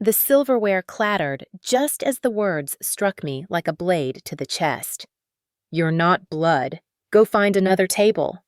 The silverware clattered just as the words struck me like a blade to the chest. "You're not blood. Go find another table."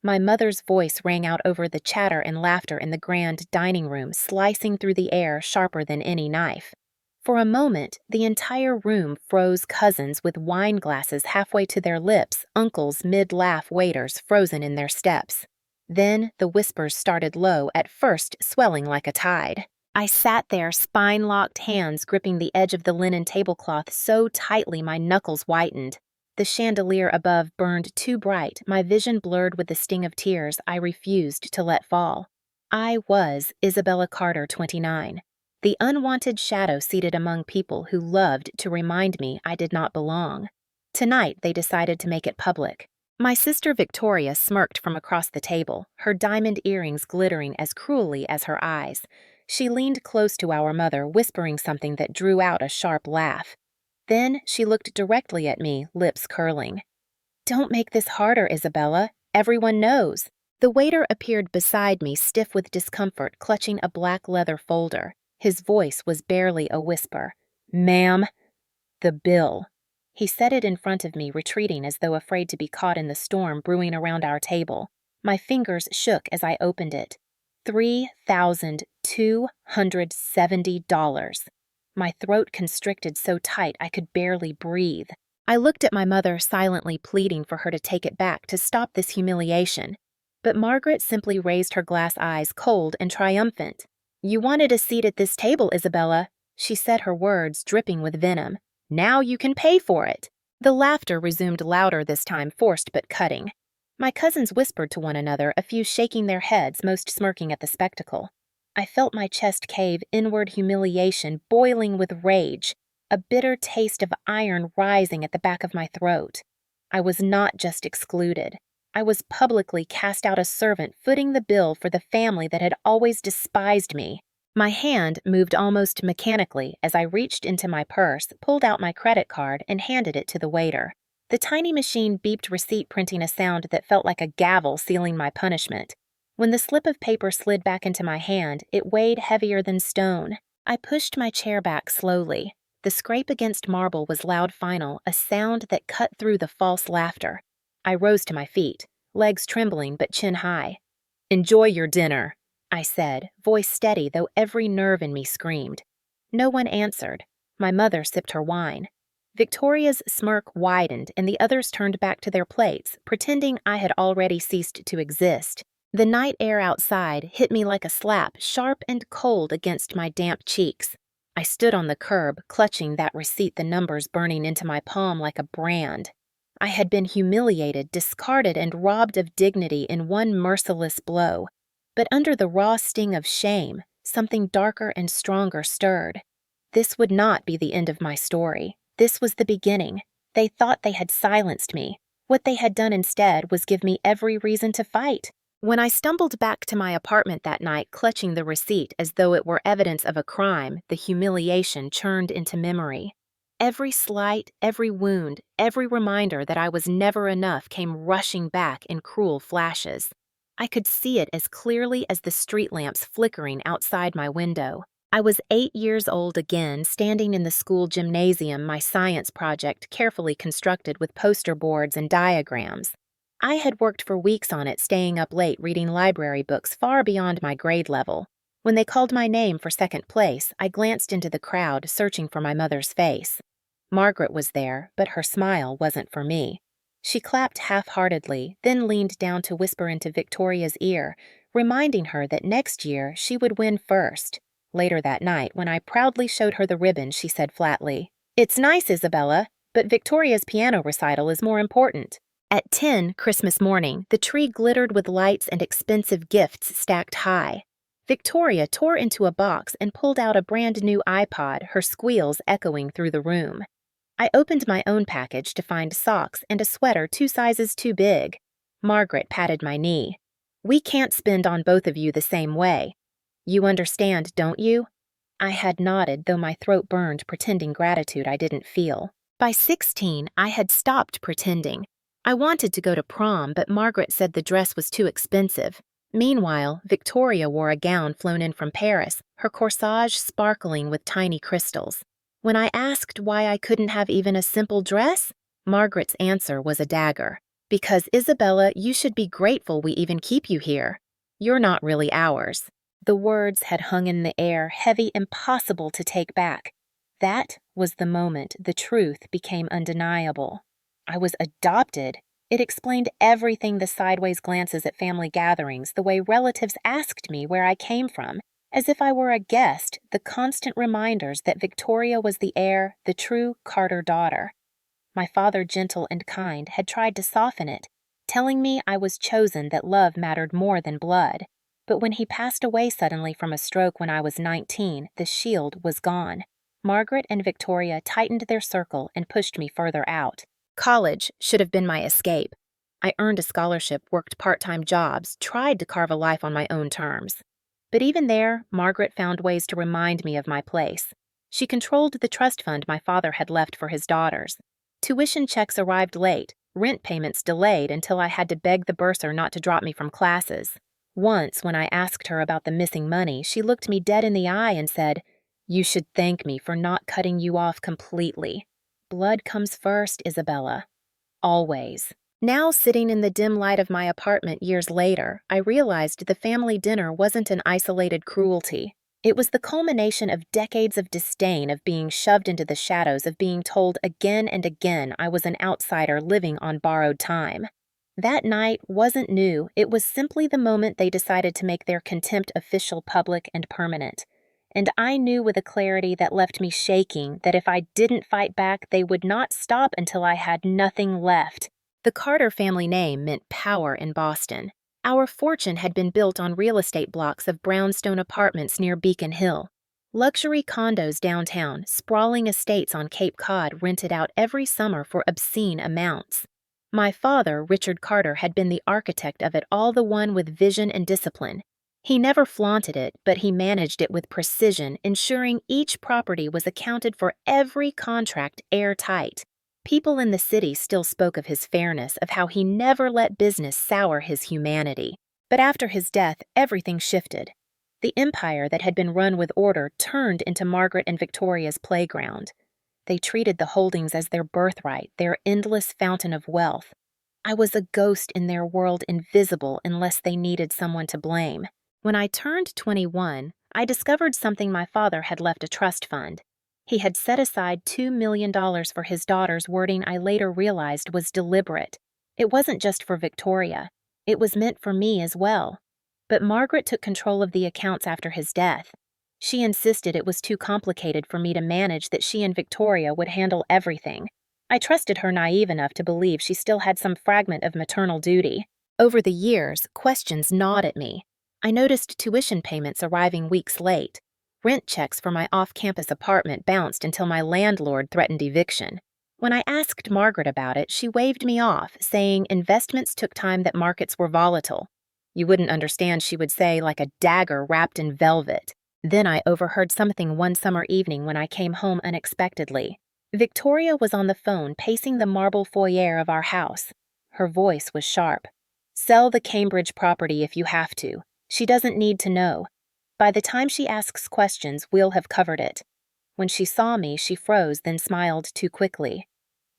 My mother's voice rang out over the chatter and laughter in the grand dining room, slicing through the air sharper than any knife. For a moment, the entire room froze cousins with wine glasses halfway to their lips, uncles mid-laugh, waiters frozen in their steps. Then the whispers started low, at first swelling like a tide. I sat there, spine-locked hands gripping the edge of the linen tablecloth so tightly my knuckles whitened. The chandelier above burned too bright, my vision blurred with the sting of tears I refused to let fall. I was Isabella Carter, 29, the unwanted shadow seated among people who loved to remind me I did not belong. Tonight they decided to make it public. My sister Victoria smirked from across the table, her diamond earrings glittering as cruelly as her eyes. She leaned close to our mother, whispering something that drew out a sharp laugh. Then she looked directly at me, lips curling. "Don't make this harder, Isabella. Everyone knows." The waiter appeared beside me, stiff with discomfort, clutching a black leather folder. His voice was barely a whisper. "Ma'am, the bill." He set it in front of me, retreating as though afraid to be caught in the storm brewing around our table. My fingers shook as I opened it. $3,270. My throat constricted so tight I could barely breathe. I looked at my mother, silently pleading for her to take it back, to stop this humiliation. But Margaret simply raised her glass eyes, cold and triumphant. "You wanted a seat at this table, Isabella." She said her words, dripping with venom. "Now you can pay for it." The laughter resumed, louder this time, forced but cutting. My cousins whispered to one another, a few shaking their heads, most smirking at the spectacle. I felt my chest cave, inward humiliation boiling with rage, a bitter taste of iron rising at the back of my throat. I was not just excluded. I was publicly cast out a servant, footing the bill for the family that had always despised me. My hand moved almost mechanically as I reached into my purse, pulled out my credit card, and handed it to the waiter. The tiny machine beeped, receipt printing a sound that felt like a gavel sealing my punishment. When the slip of paper slid back into my hand, it weighed heavier than stone. I pushed my chair back slowly. The scrape against marble was loud, final, a sound that cut through the false laughter. I rose to my feet, legs trembling but chin high. "Enjoy your dinner," I said, voice steady though every nerve in me screamed. No one answered. My mother sipped her wine. Victoria's smirk widened and the others turned back to their plates, pretending I had already ceased to exist. The night air outside hit me like a slap, sharp and cold against my damp cheeks. I stood on the curb, clutching that receipt, the numbers burning into my palm like a brand. I had been humiliated, discarded, and robbed of dignity in one merciless blow. But under the raw sting of shame, something darker and stronger stirred. This would not be the end of my story. This was the beginning. They thought they had silenced me. What they had done instead was give me every reason to fight. When I stumbled back to my apartment that night, clutching the receipt as though it were evidence of a crime, the humiliation churned into memory. Every slight, every wound, every reminder that I was never enough came rushing back in cruel flashes. I could see it as clearly as the street lamps flickering outside my window. I was 8 years old again, standing in the school gymnasium, my science project carefully constructed with poster boards and diagrams. I had worked for weeks on it, staying up late reading library books far beyond my grade level. When they called my name for second place, I glanced into the crowd, searching for my mother's face. Margaret was there, but her smile wasn't for me. She clapped half-heartedly, then leaned down to whisper into Victoria's ear, reminding her that next year she would win first. Later that night, when I proudly showed her the ribbon, she said flatly, "It's nice, Isabella, but Victoria's piano recital is more important." At 10 Christmas morning, the tree glittered with lights and expensive gifts stacked high. Victoria tore into a box and pulled out a brand-new iPod, her squeals echoing through the room. I opened my own package to find socks and a sweater 2 sizes too big. Margaret patted my knee. "We can't spend on both of you the same way. You understand, don't you?" I had nodded, though my throat burned, pretending gratitude I didn't feel. By 16, I had stopped pretending. I wanted to go to prom, but Margaret said the dress was too expensive. Meanwhile, Victoria wore a gown flown in from Paris, her corsage sparkling with tiny crystals. When I asked why I couldn't have even a simple dress, Margaret's answer was a dagger. Because, Isabella, you should be grateful we even keep you here. You're not really ours. The words had hung in the air, heavy, impossible to take back. That was the moment the truth became undeniable. I was adopted. It explained everything: the sideways glances at family gatherings, the way relatives asked me where I came from, as if I were a guest, the constant reminders that Victoria was the heir, the true Carter daughter. My father, gentle and kind, had tried to soften it, telling me I was chosen, that love mattered more than blood. But when he passed away suddenly from a stroke when I was 19, the shield was gone. Margaret and Victoria tightened their circle and pushed me further out. College should have been my escape. I earned a scholarship, worked part-time jobs, tried to carve a life on my own terms. But even there, Margaret found ways to remind me of my place. She controlled the trust fund my father had left for his daughters. Tuition checks arrived late, rent payments delayed until I had to beg the bursar not to drop me from classes. Once, when I asked her about the missing money, she looked me dead in the eye and said, "You should thank me for not cutting you off completely. Blood comes first, Isabella. Always." Now, sitting in the dim light of my apartment years later, I realized the family dinner wasn't an isolated cruelty. It was the culmination of decades of disdain, of being shoved into the shadows, of being told again and again I was an outsider living on borrowed time. That night wasn't new. It was simply the moment they decided to make their contempt official, public, and permanent. And I knew with a clarity that left me shaking that if I didn't fight back, they would not stop until I had nothing left. The Carter family name meant power in Boston. Our fortune had been built on real estate blocks of brownstone apartments near Beacon Hill. Luxury condos downtown, sprawling estates on Cape Cod rented out every summer for obscene amounts. My father, Richard Carter, had been the architect of it all, the one with vision and discipline. He never flaunted it, but he managed it with precision, ensuring each property was accounted for, every contract airtight. People in the city still spoke of his fairness, of how he never let business sour his humanity. But after his death, everything shifted. The empire that had been run with order turned into Margaret and Victoria's playground. They treated the holdings as their birthright, their endless fountain of wealth. I was a ghost in their world, invisible unless they needed someone to blame. When I turned 21, I discovered something my father had left: a trust fund. He had set aside $2 million for his daughters, wording I later realized was deliberate. It wasn't just for Victoria. It was meant for me as well. But Margaret took control of the accounts after his death. She insisted it was too complicated for me to manage, that she and Victoria would handle everything. I trusted her naive enough to believe she still had some fragment of maternal duty. Over the years, questions gnawed at me. I noticed tuition payments arriving weeks late. Rent checks for my off-campus apartment bounced until my landlord threatened eviction. When I asked Margaret about it, she waved me off, saying investments took time, that markets were volatile. You wouldn't understand, she would say, like a dagger wrapped in velvet. Then I overheard something one summer evening when I came home unexpectedly. Victoria was on the phone, pacing the marble foyer of our house. Her voice was sharp. "Sell the Cambridge property if you have to. She doesn't need to know. By the time she asks questions, we'll have covered it." When she saw me, she froze, then smiled too quickly.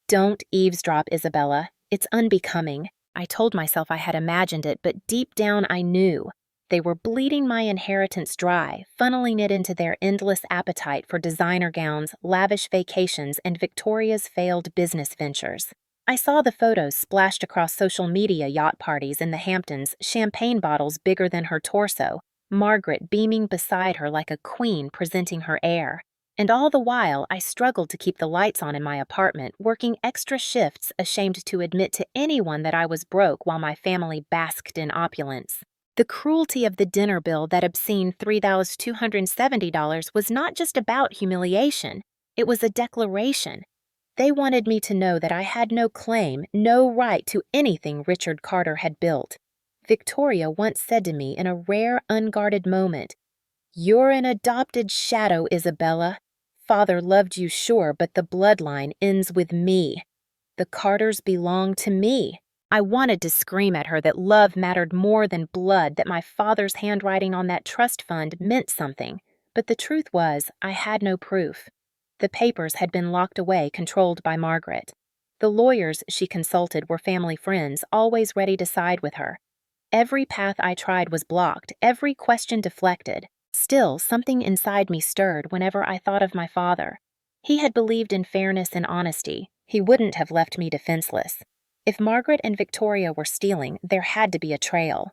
"Don't eavesdrop, Isabella. It's unbecoming." I told myself I had imagined it, but deep down I knew. They were bleeding my inheritance dry, funneling it into their endless appetite for designer gowns, lavish vacations, and Victoria's failed business ventures. I saw the photos splashed across social media: yacht parties in the Hamptons, champagne bottles bigger than her torso, Margaret beaming beside her like a queen presenting her heir. And all the while, I struggled to keep the lights on in my apartment, working extra shifts, ashamed to admit to anyone that I was broke while my family basked in opulence. The cruelty of the dinner bill, that obscene $3,270, was not just about humiliation. It was a declaration. They wanted me to know that I had no claim, no right to anything Richard Carter had built. Victoria once said to me in a rare, unguarded moment, "You're an adopted shadow, Isabella. Father loved you, sure, but the bloodline ends with me. The Carters belong to me." I wanted to scream at her that love mattered more than blood, that my father's handwriting on that trust fund meant something. But the truth was, I had no proof. The papers had been locked away, controlled by Margaret. The lawyers she consulted were family friends, always ready to side with her. Every path I tried was blocked, every question deflected. Still, something inside me stirred whenever I thought of my father. He had believed in fairness and honesty. He wouldn't have left me defenseless. If Margaret and Victoria were stealing, there had to be a trail.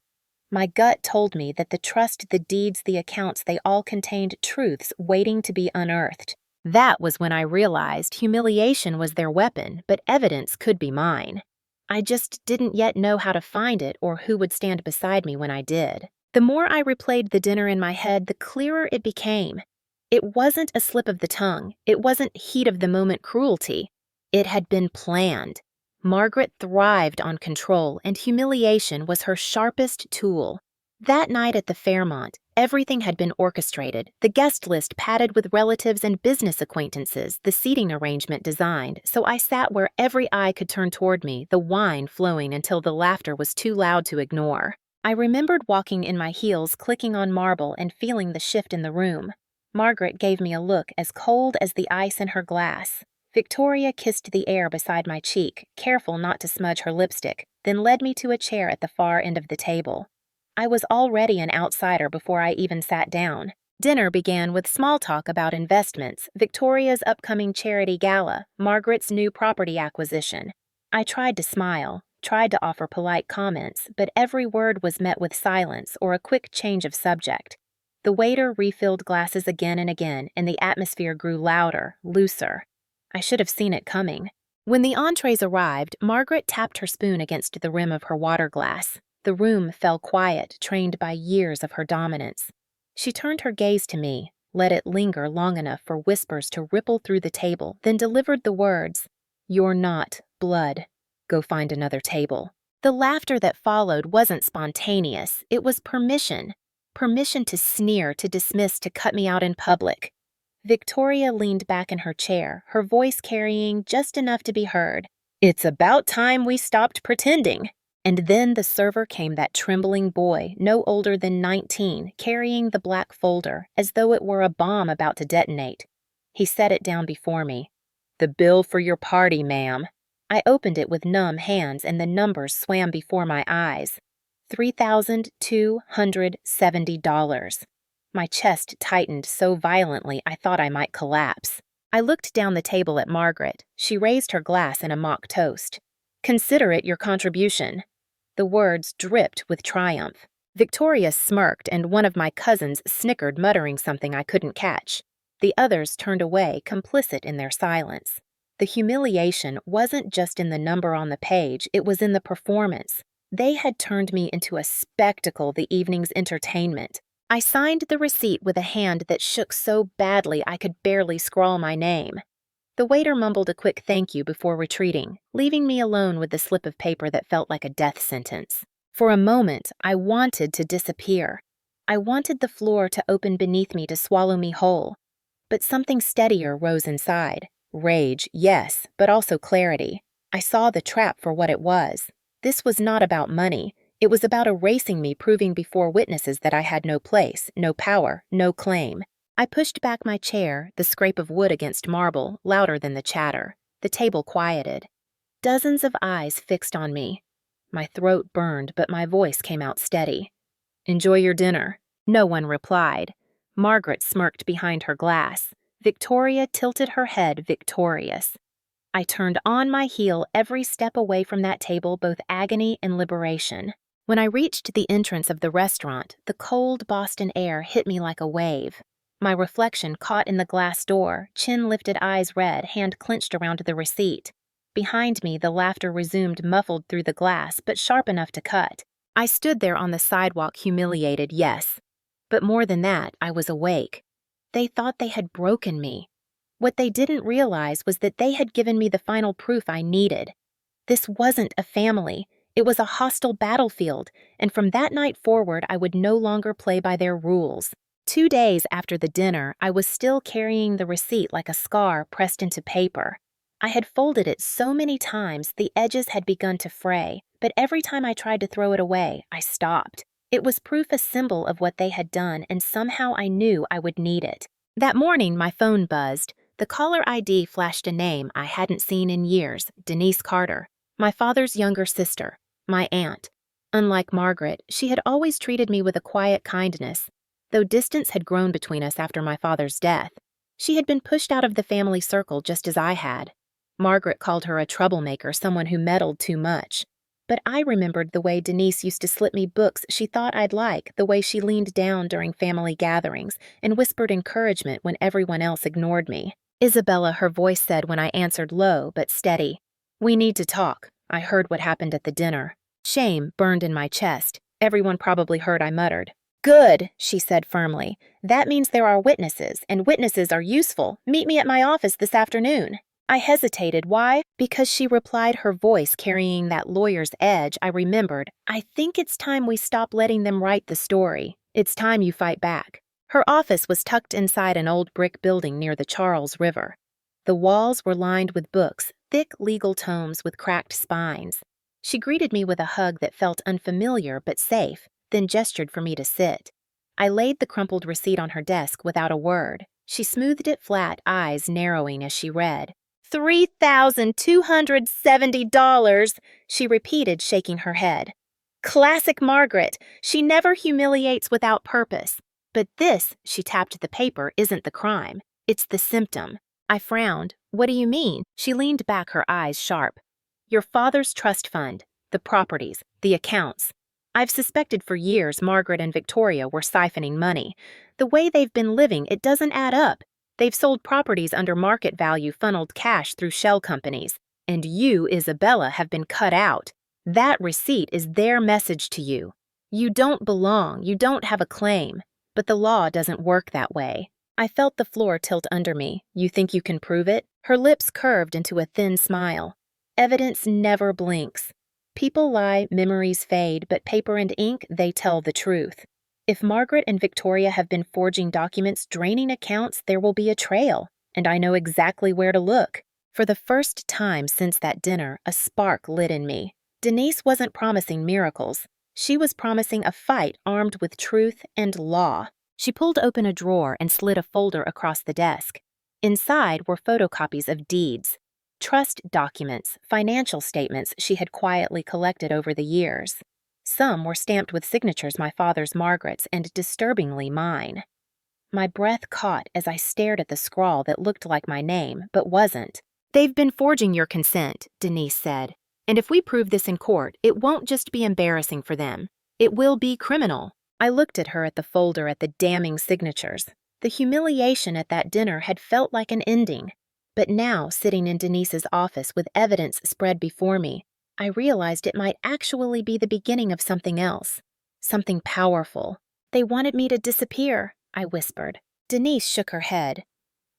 My gut told me that the trust, the deeds, the accounts, they all contained truths waiting to be unearthed. That was when I realized humiliation was their weapon, but evidence could be mine. I just didn't yet know how to find it or who would stand beside me when I did. The more I replayed the dinner in my head, the clearer it became. It wasn't a slip of the tongue. It wasn't heat-of-the-moment cruelty. It had been planned. Margaret thrived on control, and humiliation was her sharpest tool. That night at the Fairmont, everything had been orchestrated, the guest list padded with relatives and business acquaintances, the seating arrangement designed, so I sat where every eye could turn toward me, the wine flowing until the laughter was too loud to ignore. I remembered walking in my heels, clicking on marble, and feeling the shift in the room. Margaret gave me a look as cold as the ice in her glass. Victoria kissed the air beside my cheek, careful not to smudge her lipstick, then led me to a chair at the far end of the table. I was already an outsider before I even sat down. Dinner began with small talk about investments, Victoria's upcoming charity gala, Margaret's new property acquisition. I tried to smile, tried to offer polite comments, but every word was met with silence or a quick change of subject. The waiter refilled glasses again and again, and the atmosphere grew louder, looser. I should have seen it coming. When the entrees arrived, Margaret tapped her spoon against the rim of her water glass. The room fell quiet, trained by years of her dominance. She turned her gaze to me, let it linger long enough for whispers to ripple through the table, then delivered the words, "You're not blood. Go find another table." The laughter that followed wasn't spontaneous. It was permission. Permission to sneer, to dismiss, to cut me out in public. Victoria leaned back in her chair, her voice carrying just enough to be heard. "It's about time we stopped pretending." And then the server came, that trembling boy, no older than 19, carrying the black folder, as though it were a bomb about to detonate. He set it down before me. "The bill for your party, ma'am." I opened it with numb hands, and the numbers swam before my eyes. $3,270. My chest tightened so violently I thought I might collapse. I looked down the table at Margaret. She raised her glass in a mock toast. "Consider it your contribution." The words dripped with triumph. Victoria smirked, and one of my cousins snickered, muttering something I couldn't catch. The others turned away, complicit in their silence. The humiliation wasn't just in the number on the page, it was in the performance. They had turned me into a spectacle, the evening's entertainment. I signed the receipt with a hand that shook so badly I could barely scrawl my name. The waiter mumbled a quick thank you before retreating, leaving me alone with the slip of paper that felt like a death sentence. For a moment, I wanted to disappear. I wanted the floor to open beneath me to swallow me whole. But something steadier rose inside. Rage, yes, but also clarity. I saw the trap for what it was. This was not about money. It was about erasing me, proving before witnesses that I had no place, no power, no claim. I pushed back my chair, the scrape of wood against marble, louder than the chatter. The table quieted. Dozens of eyes fixed on me. My throat burned, but my voice came out steady. "Enjoy your dinner." No one replied. Margaret smirked behind her glass. Victoria tilted her head, victorious. I turned on my heel every step away from that table, both agony and liberation. When I reached the entrance of the restaurant, the cold Boston air hit me like a wave. My reflection caught in the glass door, chin lifted, eyes red, hand clenched around the receipt. Behind me, the laughter resumed, muffled through the glass, but sharp enough to cut. I stood there on the sidewalk, humiliated, yes. But more than that, I was awake. They thought they had broken me. What they didn't realize was that they had given me the final proof I needed. This wasn't a family. It was a hostile battlefield, and from that night forward, I would no longer play by their rules. 2 days after the dinner, I was still carrying the receipt like a scar pressed into paper. I had folded it so many times the edges had begun to fray, but every time I tried to throw it away, I stopped. It was proof a symbol of what they had done, and somehow I knew I would need it. That morning, my phone buzzed. The caller ID flashed a name I hadn't seen in years, Denise Carter, my father's younger sister, my aunt. Unlike Margaret, she had always treated me with a quiet kindness, though distance had grown between us after my father's death. She had been pushed out of the family circle just as I had. Margaret called her a troublemaker, someone who meddled too much. But I remembered the way Denise used to slip me books she thought I'd like, the way she leaned down during family gatherings and whispered encouragement when everyone else ignored me. Isabella, her voice said when I answered low but steady. "We need to talk. I heard what happened at the dinner." Shame burned in my chest. Everyone probably heard I muttered. "Good," she said firmly. "That means there are witnesses, and witnesses are useful. Meet me at my office this afternoon." I hesitated. Why? Because she replied, her voice carrying that lawyer's edge. I remembered. "I think it's time we stop letting them write the story. It's time you fight back." Her office was tucked inside an old brick building near the Charles River. The walls were lined with books, thick legal tomes with cracked spines. She greeted me with a hug that felt unfamiliar but safe, then gestured for me to sit. I laid the crumpled receipt on her desk without a word. She smoothed it flat, eyes narrowing as she read. $3,270, she repeated, shaking her head. Classic Margaret. She never humiliates without purpose. But this, she tapped the paper, isn't the crime. It's the symptom. I frowned. What do you mean? She leaned back, her eyes sharp. Your father's trust fund, the properties, the accounts. I've suspected for years Margaret and Victoria were siphoning money. The way they've been living, it doesn't add up. They've sold properties under market value, funneled cash through shell companies. And you, Isabella, have been cut out. That receipt is their message to you. You don't belong, you don't have a claim. But the law doesn't work that way. I felt the floor tilt under me. You think you can prove it? Her lips curved into a thin smile. Evidence never blinks. People lie, memories fade, but paper and ink, they tell the truth. If Margaret and Victoria have been forging documents, draining accounts, there will be a trail, and I know exactly where to look. For the first time since that dinner, a spark lit in me. Denise wasn't promising miracles. She was promising a fight armed with truth and law. She pulled open a drawer and slid a folder across the desk. Inside were photocopies of deeds, trust documents, financial statements she had quietly collected over the years. Some were stamped with signatures my father's, Margaret's, and disturbingly mine. My breath caught as I stared at the scrawl that looked like my name, but wasn't. They've been forging your consent, Denise said. And if we prove this in court, it won't just be embarrassing for them. It will be criminal. I looked at her, at the folder, at the damning signatures. The humiliation at that dinner had felt like an ending. But now, sitting in Denise's office with evidence spread before me, I realized it might actually be the beginning of something else. Something powerful. They wanted me to disappear, I whispered. Denise shook her head.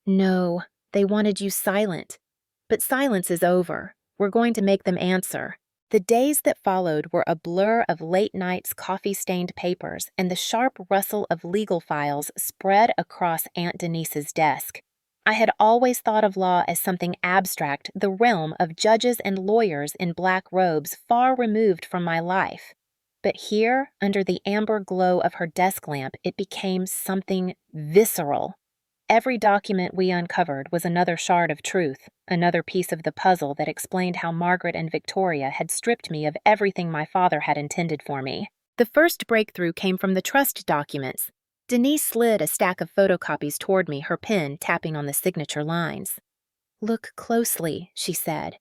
No, they wanted you silent. But silence is over. We're going to make them answer. The days that followed were a blur of late nights, coffee-stained papers, and the sharp rustle of legal files spread across Aunt Denise's desk. I had always thought of law as something abstract, the realm of judges and lawyers in black robes far removed from my life. But here, under the amber glow of her desk lamp, it became something visceral. Every document we uncovered was another shard of truth, another piece of the puzzle that explained how Margaret and Victoria had stripped me of everything my father had intended for me. The first breakthrough came from the trust documents. Denise slid a stack of photocopies toward me, her pen tapping on the signature lines. Look closely, she said.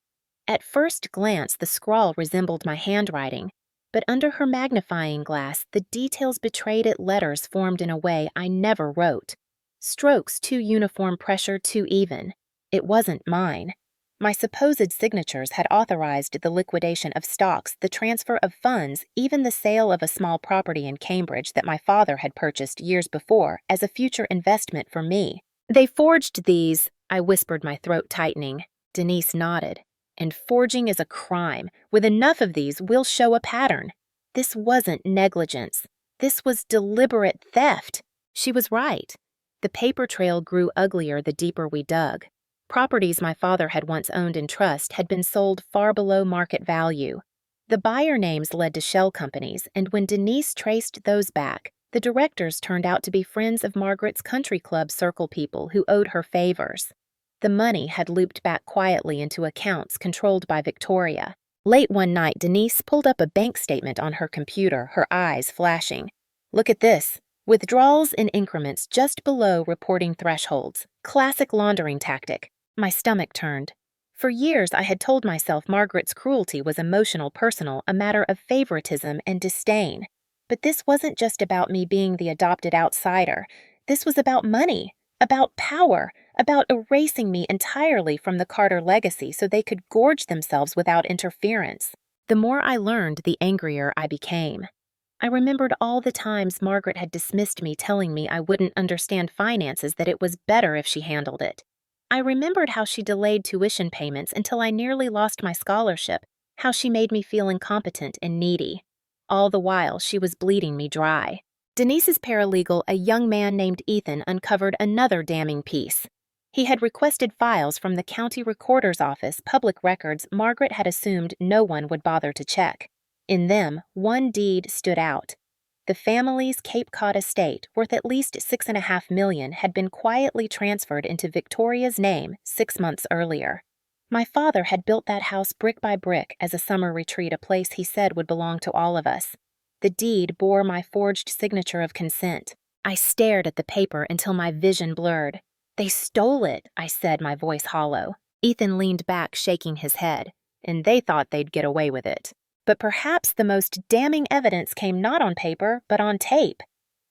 At first glance, the scrawl resembled my handwriting, but under her magnifying glass, the details betrayed it letters formed in a way I never wrote. Strokes too uniform, pressure too even. It wasn't mine. My supposed signatures had authorized the liquidation of stocks, the transfer of funds, even the sale of a small property in Cambridge that my father had purchased years before as a future investment for me. They forged these, I whispered, my throat tightening. Denise nodded. And forging is a crime. With enough of these, we'll show a pattern. This wasn't negligence. This was deliberate theft. She was right. The paper trail grew uglier the deeper we dug. Properties my father had once owned in trust had been sold far below market value. The buyer names led to shell companies, and when Denise traced those back, the directors turned out to be friends of Margaret's country club circle people who owed her favors. The money had looped back quietly into accounts controlled by Victoria. Late one night, Denise pulled up a bank statement on her computer, her eyes flashing. "Look at this. Withdrawals in increments just below reporting thresholds. Classic laundering tactic." My stomach turned. For years, I had told myself Margaret's cruelty was emotional, personal, a matter of favoritism and disdain. But this wasn't just about me being the adopted outsider. This was about money, about power, about erasing me entirely from the Carter legacy so they could gorge themselves without interference. The more I learned, the angrier I became. I remembered all the times Margaret had dismissed me, telling me I wouldn't understand finances, that it was better if she handled it. I remembered how she delayed tuition payments until I nearly lost my scholarship, how she made me feel incompetent and needy. All the while, she was bleeding me dry. Denise's paralegal, a young man named Ethan, uncovered another damning piece. He had requested files from the county recorder's office, public records Margaret had assumed no one would bother to check. In them, one deed stood out. The family's Cape Cod estate, worth at least $6.5 million, had been quietly transferred into Victoria's name 6 months earlier. My father had built that house brick by brick as a summer retreat, a place he said would belong to all of us. The deed bore my forged signature of consent. I stared at the paper until my vision blurred. "They stole it," I said, my voice hollow. Ethan leaned back, shaking his head. "And they thought they'd get away with it." But perhaps the most damning evidence came not on paper, but on tape.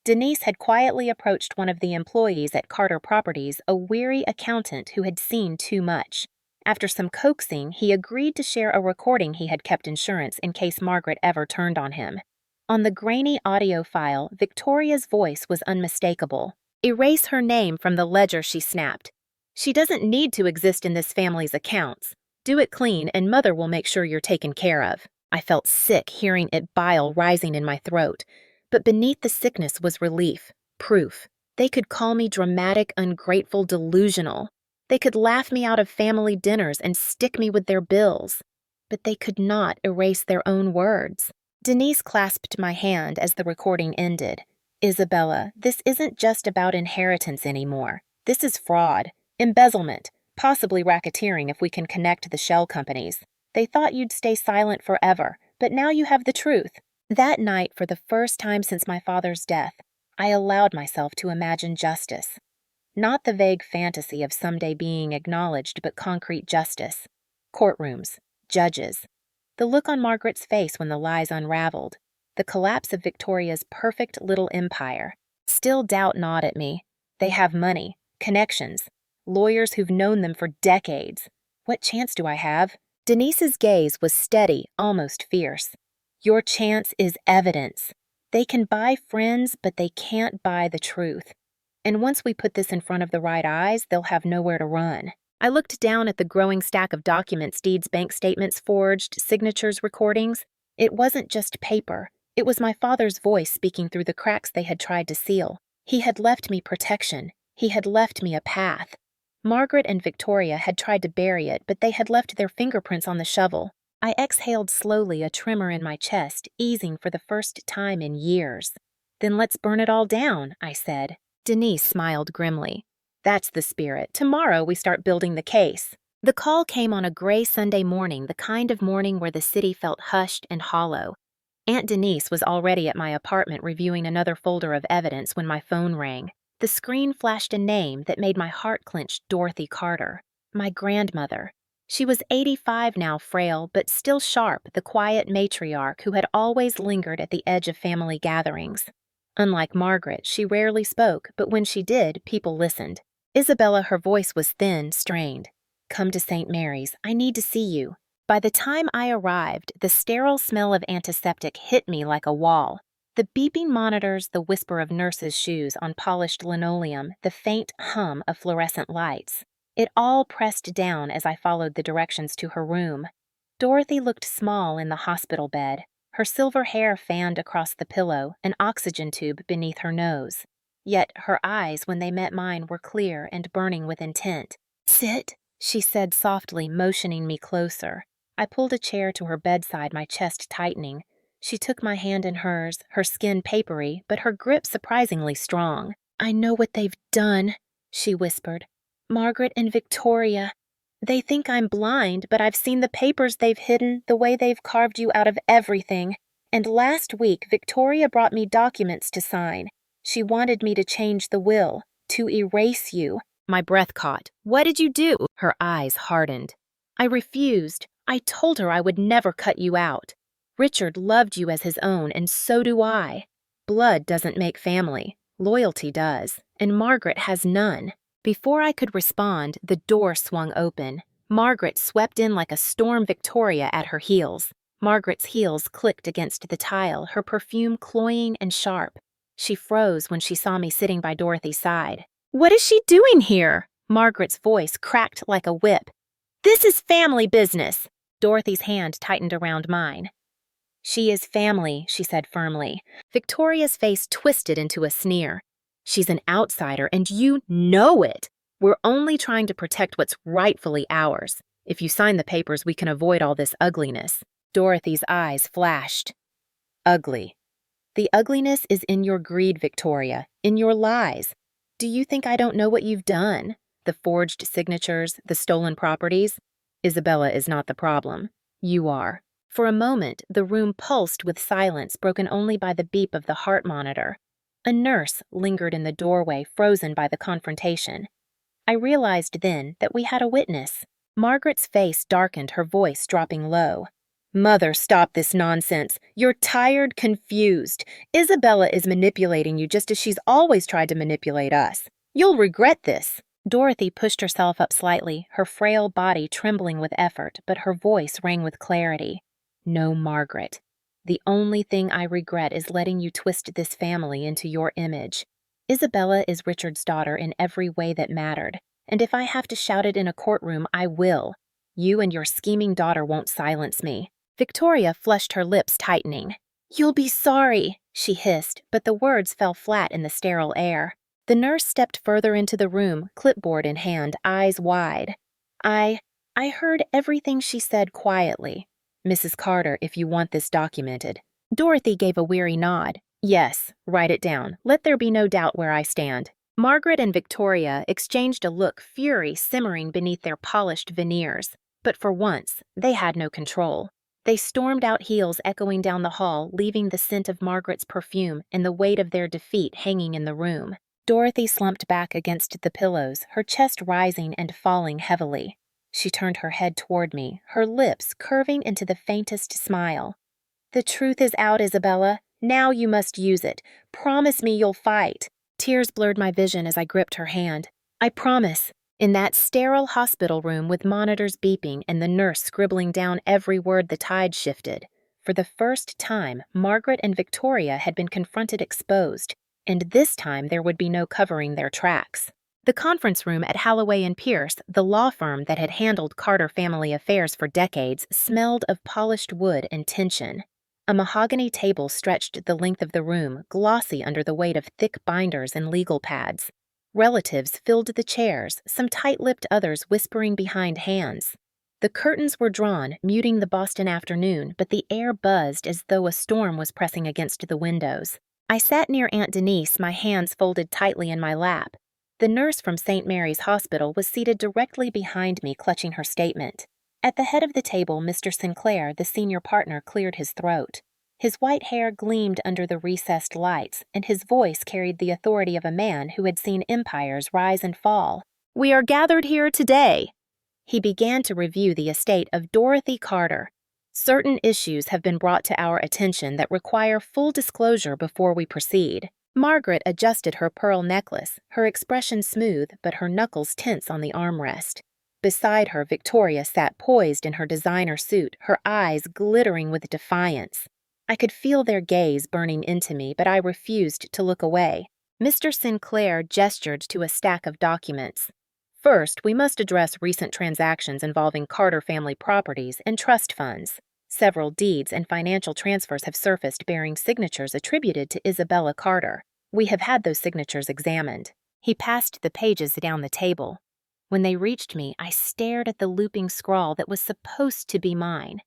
Denise had quietly approached one of the employees at Carter Properties, a weary accountant who had seen too much. After some coaxing, he agreed to share a recording he had kept insurance in case Margaret ever turned on him. On the grainy audio file, Victoria's voice was unmistakable. "Erase her name from the ledger," she snapped. "She doesn't need to exist in this family's accounts. Do it clean, and Mother will make sure you're taken care of." I felt sick hearing it, bile rising in my throat. But beneath the sickness was relief, proof. They could call me dramatic, ungrateful, delusional. They could laugh me out of family dinners and stick me with their bills. But they could not erase their own words. Denise clasped my hand as the recording ended. "Isabella, this isn't just about inheritance anymore. This is fraud, embezzlement, possibly racketeering if we can connect the shell companies. They thought you'd stay silent forever, but now you have the truth." That night, for the first time since my father's death, I allowed myself to imagine justice. Not the vague fantasy of someday being acknowledged, but concrete justice. Courtrooms, judges. The look on Margaret's face when the lies unraveled. The collapse of Victoria's perfect little empire. Still doubt gnawed at me. They have money, connections, lawyers who've known them for decades. What chance do I have? Denise's gaze was steady, almost fierce. "Your chance is evidence. They can buy friends, but they can't buy the truth. And once we put this in front of the right eyes, they'll have nowhere to run." I looked down at the growing stack of documents, deeds, bank statements, forged, signatures, recordings. It wasn't just paper. It was my father's voice speaking through the cracks they had tried to seal. He had left me protection. He had left me a path. Margaret and Victoria had tried to bury it, but they had left their fingerprints on the shovel. I exhaled slowly, a tremor in my chest, easing for the first time in years. "Then let's burn it all down," I said. Denise smiled grimly. "That's the spirit. Tomorrow we start building the case." The call came on a gray Sunday morning, the kind of morning where the city felt hushed and hollow. Aunt Denise was already at my apartment reviewing another folder of evidence when my phone rang. The screen flashed a name that made my heart clench: Dorothy Carter. My grandmother. She was 85 now, frail, but still sharp, the quiet matriarch who had always lingered at the edge of family gatherings. Unlike Margaret, she rarely spoke, but when she did, people listened. "Isabella," her voice was thin, strained. "Come to St. Mary's. I need to see you." By the time I arrived, the sterile smell of antiseptic hit me like a wall. The beeping monitors, the whisper of nurses' shoes on polished linoleum, the faint hum of fluorescent lights. It all pressed down as I followed the directions to her room. Dorothy looked small in the hospital bed, her silver hair fanned across the pillow, an oxygen tube beneath her nose. Yet her eyes, when they met mine, were clear and burning with intent. "Sit," she said softly, motioning me closer. I pulled a chair to her bedside, my chest tightening. She took my hand in hers, her skin papery, but her grip surprisingly strong. "I know what they've done," she whispered. "Margaret and Victoria. They think I'm blind, but I've seen the papers they've hidden, the way they've carved you out of everything. And last week, Victoria brought me documents to sign. She wanted me to change the will, to erase you." My breath caught. "What did you do?" Her eyes hardened. "I refused. I told her I would never cut you out. Richard loved you as his own, and so do I. Blood doesn't make family. Loyalty does, and Margaret has none." Before I could respond, the door swung open. Margaret swept in like a storm, Victoria at her heels. Margaret's heels clicked against the tile, her perfume cloying and sharp. She froze when she saw me sitting by Dorothy's side. "What is she doing here?" Margaret's voice cracked like a whip. "This is family business." Dorothy's hand tightened around mine. "She is family," she said firmly. Victoria's face twisted into a sneer. "She's an outsider, and you know it. We're only trying to protect what's rightfully ours. If you sign the papers, we can avoid all this ugliness." Dorothy's eyes flashed. "Ugly. The ugliness is in your greed, Victoria, in your lies. Do you think I don't know what you've done? The forged signatures, the stolen properties? Isabella is not the problem. You are." For a moment, the room pulsed with silence broken only by the beep of the heart monitor. A nurse lingered in the doorway, frozen by the confrontation. I realized then that we had a witness. Margaret's face darkened, her voice dropping low. "Mother, stop this nonsense. You're tired, confused. Isabella is manipulating you just as she's always tried to manipulate us. You'll regret this." Dorothy pushed herself up slightly, her frail body trembling with effort, but her voice rang with clarity. "No, Margaret. The only thing I regret is letting you twist this family into your image. Isabella is Richard's daughter in every way that mattered, and if I have to shout it in a courtroom, I will. You and your scheming daughter won't silence me." Victoria flushed, her lips tightening. "You'll be sorry," she hissed, but the words fell flat in the sterile air. The nurse stepped further into the room, clipboard in hand, eyes wide. I heard everything she said quietly. "Mrs. Carter, if you want this documented." Dorothy gave a weary nod. "Yes, write it down. Let there be no doubt where I stand." Margaret and Victoria exchanged a look, fury simmering beneath their polished veneers. But for once, they had no control. They stormed out, heels echoing down the hall, leaving the scent of Margaret's perfume and the weight of their defeat hanging in the room. Dorothy slumped back against the pillows, her chest rising and falling heavily. She turned her head toward me, her lips curving into the faintest smile. "The truth is out, Isabella. Now you must use it. Promise me you'll fight." Tears blurred my vision as I gripped her hand. "I promise." In that sterile hospital room with monitors beeping and the nurse scribbling down every word, the tide shifted. For the first time, Margaret and Victoria had been confronted exposed, and this time there would be no covering their tracks. The conference room at Halloway and Pierce, the law firm that had handled Carter family affairs for decades, smelled of polished wood and tension. A mahogany table stretched the length of the room, glossy under the weight of thick binders and legal pads. Relatives filled the chairs, some tight-lipped, others whispering behind hands. The curtains were drawn, muting the Boston afternoon, but the air buzzed as though a storm was pressing against the windows. I sat near Aunt Denise, my hands folded tightly in my lap. The nurse from St. Mary's Hospital was seated directly behind me, clutching her statement. At the head of the table, Mr. Sinclair, the senior partner, cleared his throat. His white hair gleamed under the recessed lights, and his voice carried the authority of a man who had seen empires rise and fall. "We are gathered here today." He began to review the estate of Dorothy Carter. "Certain issues have been brought to our attention that require full disclosure before we proceed." Margaret adjusted her pearl necklace, her expression smooth but her knuckles tense on the armrest. Beside her, Victoria sat poised in her designer suit, her eyes glittering with defiance. I could feel their gaze burning into me, but I refused to look away. Mr. Sinclair gestured to a stack of documents. "First, we must address recent transactions involving Carter family properties and trust funds. Several deeds and financial transfers have surfaced bearing signatures attributed to Isabella Carter. We have had those signatures examined." He passed the pages down the table. When they reached me, I stared at the looping scrawl that was supposed to be mine.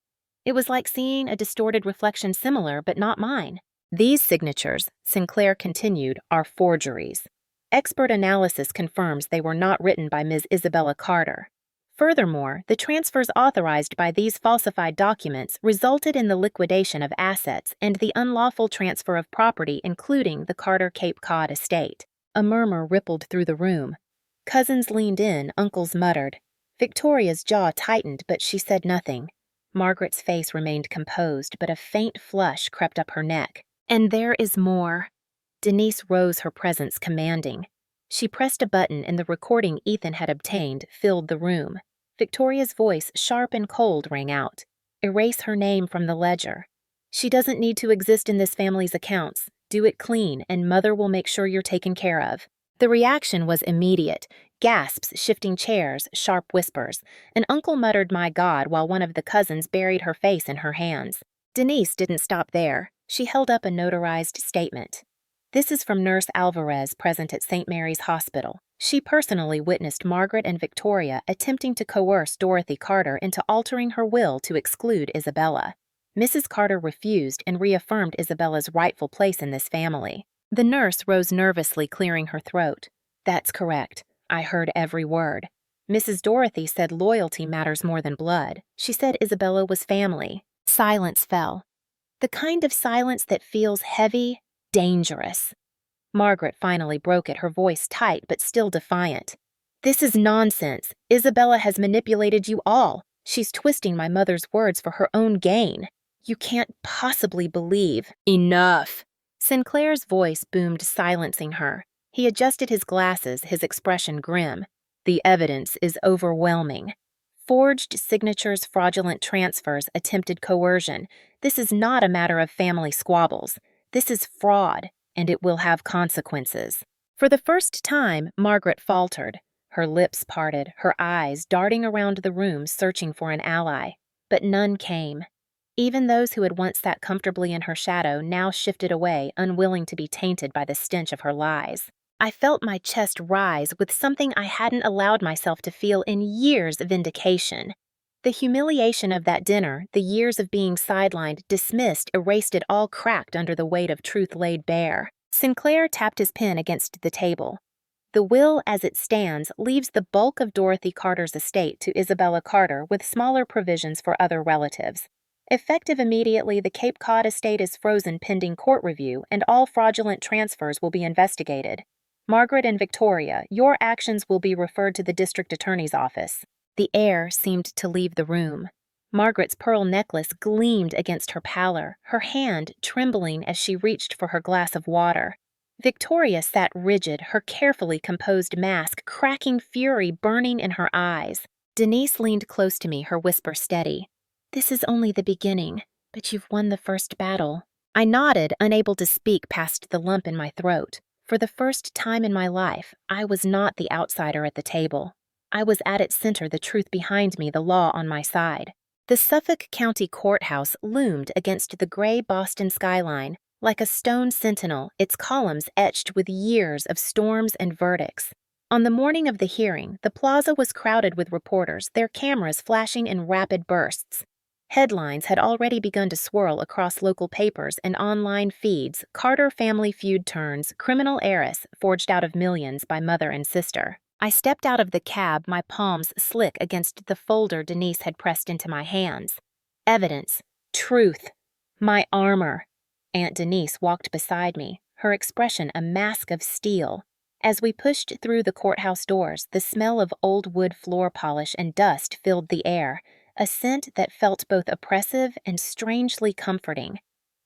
It was like seeing a distorted reflection similar, but not mine. These signatures, Sinclair continued, are forgeries. Expert analysis confirms they were not written by Ms. Isabella Carter. Furthermore, the transfers authorized by these falsified documents resulted in the liquidation of assets and the unlawful transfer of property, including the Carter Cape Cod estate. A murmur rippled through the room. Cousins leaned in, uncles muttered. Victoria's jaw tightened, but she said nothing. Margaret's face remained composed, but a faint flush crept up her neck. And there is more. Denise rose, her presence commanding. She pressed a button and the recording Ethan had obtained filled the room. Victoria's voice, sharp and cold, rang out. Erase her name from the ledger. She doesn't need to exist in this family's accounts. Do it clean, and Mother will make sure you're taken care of. The reaction was immediate. Gasps, shifting chairs, sharp whispers. An uncle muttered, "My God," while one of the cousins buried her face in her hands. Denise didn't stop there. She held up a notarized statement. This is from Nurse Alvarez, present at St. Mary's Hospital. She personally witnessed Margaret and Victoria attempting to coerce Dorothy Carter into altering her will to exclude Isabella. Mrs. Carter refused and reaffirmed Isabella's rightful place in this family. The nurse rose nervously, clearing her throat. That's correct. I heard every word. Mrs. Dorothy said loyalty matters more than blood. She said Isabella was family. Silence fell. The kind of silence that feels heavy, dangerous. Margaret finally broke it, her voice tight but still defiant. This is nonsense. Isabella has manipulated you all. She's twisting my mother's words for her own gain. You can't possibly believe. Enough. Sinclair's voice boomed, silencing her. He adjusted his glasses, his expression grim. The evidence is overwhelming. Forged signatures, fraudulent transfers, attempted coercion. This is not a matter of family squabbles. This is fraud, and it will have consequences. For the first time, Margaret faltered. Her lips parted, her eyes darting around the room searching for an ally. But none came. Even those who had once sat comfortably in her shadow now shifted away, unwilling to be tainted by the stench of her lies. I felt my chest rise with something I hadn't allowed myself to feel in years of vindication. The humiliation of that dinner, the years of being sidelined, dismissed, erased it all, cracked under the weight of truth laid bare. Sinclair tapped his pen against the table. The will, as it stands, leaves the bulk of Dorothy Carter's estate to Isabella Carter with smaller provisions for other relatives. Effective immediately, the Cape Cod estate is frozen pending court review, and all fraudulent transfers will be investigated. Margaret and Victoria, your actions will be referred to the district attorney's office. The air seemed to leave the room. Margaret's pearl necklace gleamed against her pallor, her hand trembling as she reached for her glass of water. Victoria sat rigid, her carefully composed mask cracking, fury burning in her eyes. Denise leaned close to me, her whisper steady. This is only the beginning, but you've won the first battle. I nodded, unable to speak past the lump in my throat. For the first time in my life, I was not the outsider at the table. I was at its center, the truth behind me, the law on my side. The Suffolk County Courthouse loomed against the gray Boston skyline, like a stone sentinel, its columns etched with years of storms and verdicts. On the morning of the hearing, the plaza was crowded with reporters, their cameras flashing in rapid bursts. Headlines had already begun to swirl across local papers and online feeds. Carter family feud turns, criminal heiress forged out of millions by mother and sister. I stepped out of the cab, my palms slick against the folder Denise had pressed into my hands. Evidence. Truth. My armor. Aunt Denise walked beside me, her expression a mask of steel. As we pushed through the courthouse doors, the smell of old wood floor polish and dust filled the air, a scent that felt both oppressive and strangely comforting.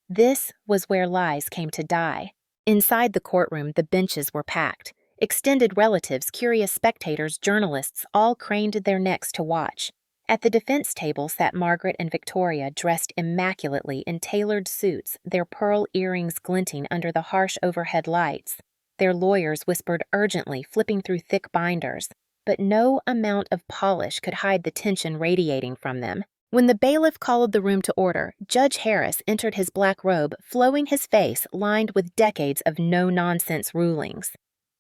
This was where lies came to die. Inside the courtroom, the benches were packed. Extended relatives, curious spectators, journalists all craned their necks to watch. At the defense table sat Margaret and Victoria, dressed immaculately in tailored suits, their pearl earrings glinting under the harsh overhead lights. Their lawyers whispered urgently, flipping through thick binders. But no amount of polish could hide the tension radiating from them. When the bailiff called the room to order, Judge Harris entered his black robe, flowing his face lined with decades of no-nonsense rulings.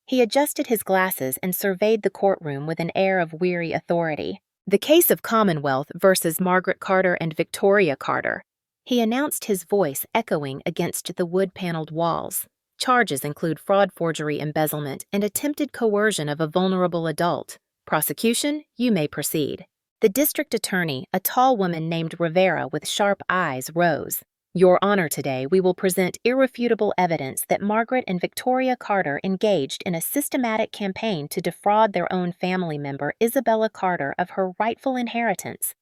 He adjusted his glasses and surveyed the courtroom with an air of weary authority. The case of Commonwealth versus Margaret Carter and Victoria Carter. He announced, his voice echoing against the wood-paneled walls. Charges include fraud, forgery, embezzlement, and attempted coercion of a vulnerable adult. Prosecution, you may proceed. The district attorney, a tall woman named Rivera with sharp eyes, rose. Your Honor, today we will present irrefutable evidence that Margaret and Victoria Carter engaged in a systematic campaign to defraud their own family member, Isabella Carter, of her rightful inheritance.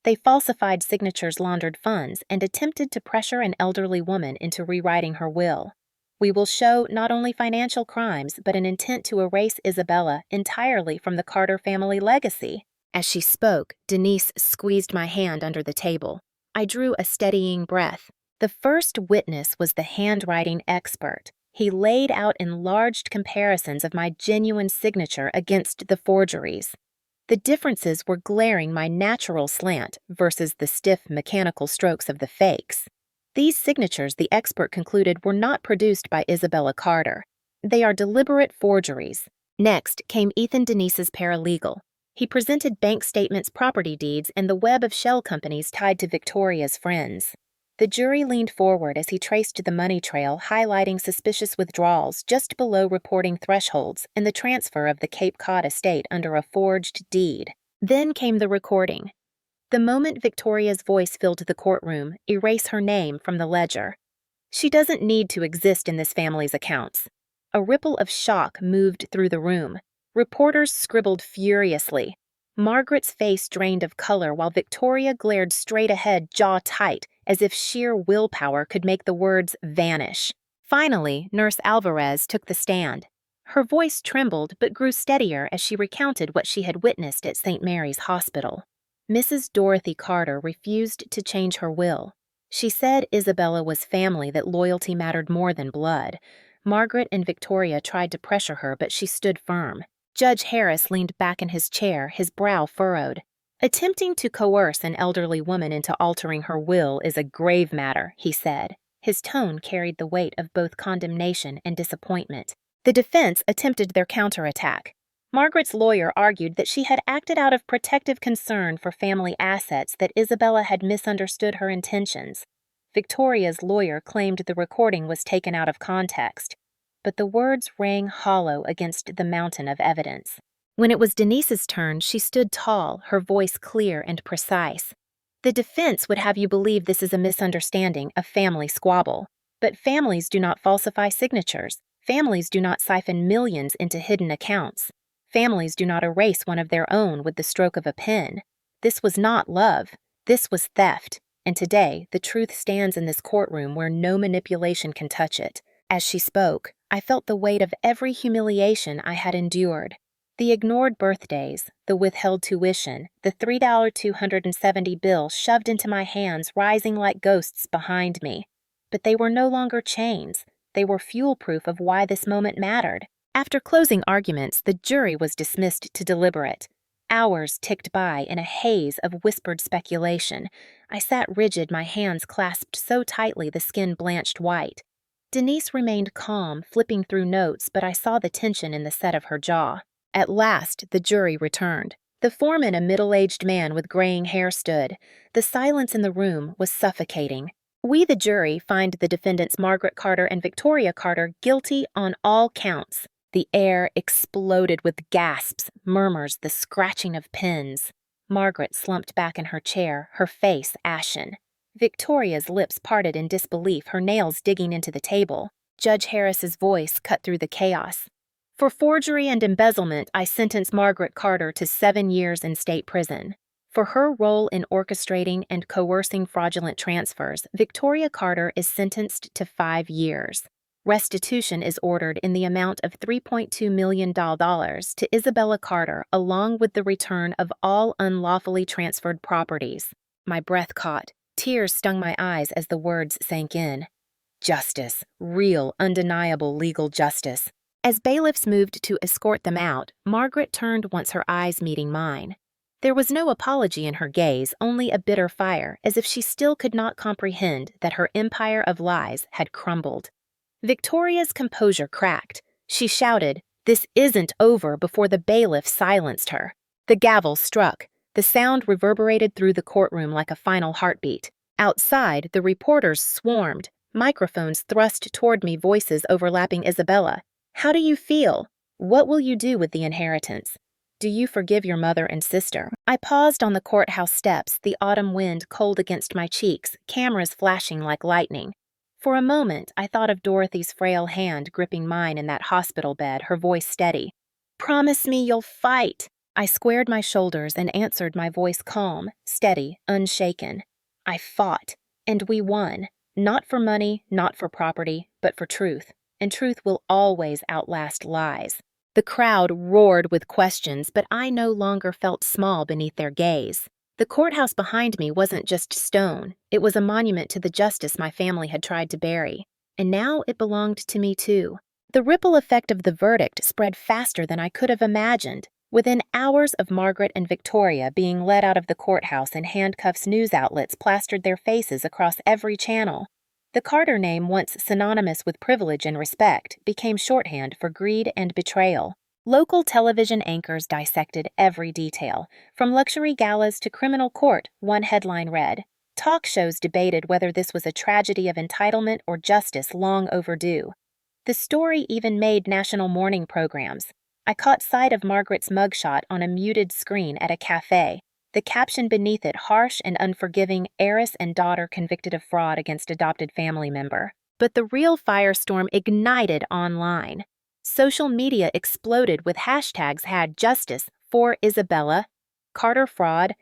They falsified signatures, laundered funds, and attempted to pressure an elderly woman into rewriting her will. We will show not only financial crimes, but an intent to erase Isabella entirely from the Carter family legacy. As she spoke, Denise squeezed my hand under the table. I drew a steadying breath. The first witness was the handwriting expert. He laid out enlarged comparisons of my genuine signature against the forgeries. The differences were glaring: my natural slant versus the stiff mechanical strokes of the fakes. These signatures, the expert concluded, were not produced by Isabella Carter. They are deliberate forgeries. Next came Ethan, Denise's paralegal. He presented bank statements, property deeds, and the web of shell companies tied to Victoria's friends. The jury leaned forward as he traced the money trail, highlighting suspicious withdrawals just below reporting thresholds and the transfer of the Cape Cod estate under a forged deed. Then came the recording. The moment Victoria's voice filled the courtroom, erase her name from the ledger. She doesn't need to exist in this family's accounts. A ripple of shock moved through the room. Reporters scribbled furiously. Margaret's face drained of color while Victoria glared straight ahead, jaw tight, as if sheer willpower could make the words vanish. Finally, Nurse Alvarez took the stand. Her voice trembled but grew steadier as she recounted what she had witnessed at St. Mary's Hospital. Mrs. Dorothy Carter refused to change her will. She said Isabella was family, that loyalty mattered more than blood. Margaret and Victoria tried to pressure her, but she stood firm. Judge Harris leaned back in his chair, his brow furrowed. Attempting to coerce an elderly woman into altering her will is a grave matter, he said. His tone carried the weight of both condemnation and disappointment. The defense attempted their counterattack. Margaret's lawyer argued that she had acted out of protective concern for family assets, that Isabella had misunderstood her intentions. Victoria's lawyer claimed the recording was taken out of context, but the words rang hollow against the mountain of evidence. When it was Denise's turn, she stood tall, her voice clear and precise. The defense would have you believe this is a misunderstanding, a family squabble. But families do not falsify signatures. Families do not siphon millions into hidden accounts. Families do not erase one of their own with the stroke of a pen. This was not love. This was theft. And today, the truth stands in this courtroom where no manipulation can touch it. As she spoke, I felt the weight of every humiliation I had endured. The ignored birthdays, the withheld tuition, the $3.270 bill shoved into my hands, rising like ghosts behind me. But they were no longer chains. They were fuel proof of why this moment mattered. After closing arguments, the jury was dismissed to deliberate. Hours ticked by in a haze of whispered speculation. I sat rigid, my hands clasped so tightly the skin blanched white. Denise remained calm, flipping through notes, but I saw the tension in the set of her jaw. At last, the jury returned. The foreman, a middle-aged man with graying hair, stood. The silence in the room was suffocating. We, the jury, find the defendants Margaret Carter and Victoria Carter guilty on all counts. The air exploded with gasps, murmurs, the scratching of pens. Margaret slumped back in her chair, her face ashen. Victoria's lips parted in disbelief, her nails digging into the table. Judge Harris's voice cut through the chaos. For forgery and embezzlement, I sentence Margaret Carter to 7 years in state prison. For her role in orchestrating and coercing fraudulent transfers, Victoria Carter is sentenced to 5 years. Restitution is ordered in the amount of $3.2 million to Isabella Carter, along with the return of all unlawfully transferred properties. My breath caught. Tears stung my eyes as the words sank in. Justice. Real, undeniable legal justice. As bailiffs moved to escort them out, Margaret turned once, her eyes meeting mine. There was no apology in her gaze, only a bitter fire, as if she still could not comprehend that her empire of lies had crumbled. Victoria's composure cracked. She shouted, This isn't over before the bailiff silenced her. The gavel struck. The sound reverberated through the courtroom like a final heartbeat. Outside, the reporters swarmed, microphones thrust toward me, voices overlapping. Isabella, how do you feel? What will you do with the inheritance? Do you forgive your mother and sister? I paused on the courthouse steps, the autumn wind cold against my cheeks, cameras flashing like lightning. For a moment, I thought of Dorothy's frail hand gripping mine in that hospital bed, her voice steady. Promise me you'll fight. I squared my shoulders and answered, my voice calm, steady, unshaken. I fought, and we won. Not for money, not for property, but for truth. And truth will always outlast lies. The crowd roared with questions, but I no longer felt small beneath their gaze. The courthouse behind me wasn't just stone. It was a monument to the justice my family had tried to bury. And now it belonged to me too. The ripple effect of the verdict spread faster than I could have imagined. Within hours of Margaret and Victoria being led out of the courthouse in handcuffs, news outlets plastered their faces across every channel. The Carter name, once synonymous with privilege and respect, became shorthand for greed and betrayal. Local television anchors dissected every detail. From luxury galas to criminal court, one headline read. Talk shows debated whether this was a tragedy of entitlement or justice long overdue. The story even made national morning programs. I caught sight of Margaret's mugshot on a muted screen at a cafe. The caption beneath it harsh and unforgiving, heiress and daughter convicted of fraud against adopted family member. But the real firestorm ignited online. Social media exploded with hashtags had justice for Isabella, Carter fraud,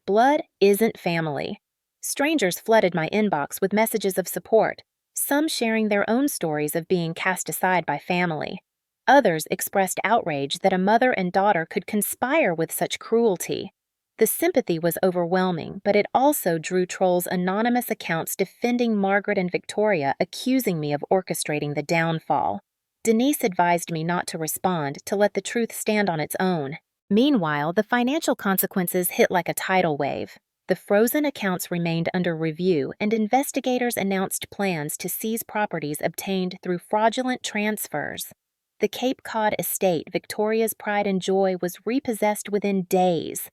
#blood isn't family. Strangers flooded my inbox with messages of support, some sharing their own stories of being cast aside by family. Others expressed outrage that a mother and daughter could conspire with such cruelty. The sympathy was overwhelming, but it also drew trolls' anonymous accounts defending Margaret and Victoria, accusing me of orchestrating the downfall. Denise advised me not to respond, to let the truth stand on its own. Meanwhile, the financial consequences hit like a tidal wave. The frozen accounts remained under review, and investigators announced plans to seize properties obtained through fraudulent transfers. The Cape Cod estate, Victoria's pride and joy, was repossessed within days.